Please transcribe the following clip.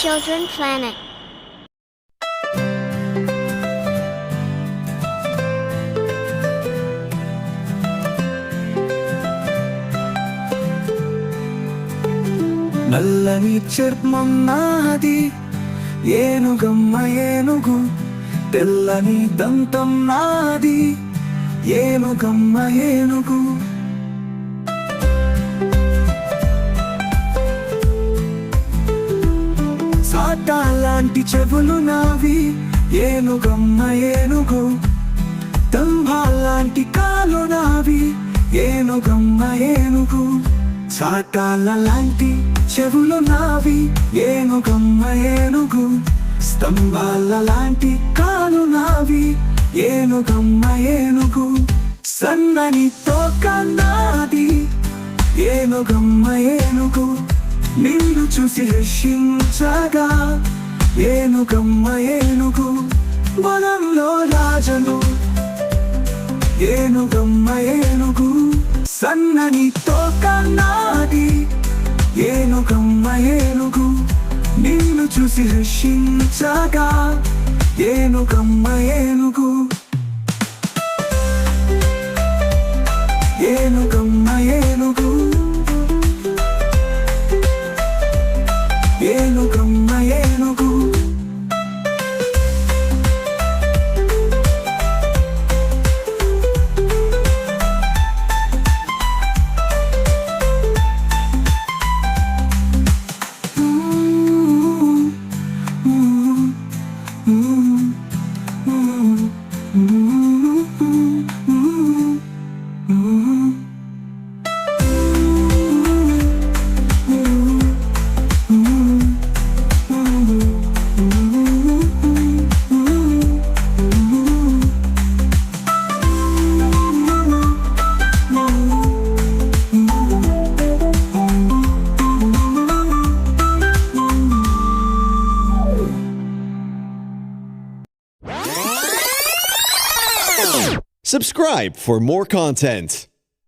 Children Planet. నల్లని చర్మం నాది ఏనుగమ్మ ఏనుగు, తెల్లని దంతం నాది ఏనుగమ్మ ఏనుగు. సాటా లాంటి చెవులు నావి ఏనుగమ్మ ఏనుగు, తంబా లాంటి కాలు నావి ఏనుగమ్మ ఏనుగు. సాటాల లాంటి చెవులు నావి ఏనుగమ్మ ఏనుగు, స్తంభాల లాంటి కాలు నావి ఏనుగమ్మ ఏనుగు. సన్నని తోక నాది ఏనుగమ్మ ఏనుగు, నిన్ను చూసి హర్షించగా ఏనుగమ్మ ఏనుగు. వనంలో రాజను ఏనుగమ్మ ఏనుగు, సన్నని తోక నాది ఏనుగమ్మ ఏనుగు, నిన్ను చూసి హర్షించగా ఏనుగమ్మ ఏనుగు. ఏనుగమ్మ ఏనుగు, ఏనుగమ్మ ఏనుగు. Subscribe for more content.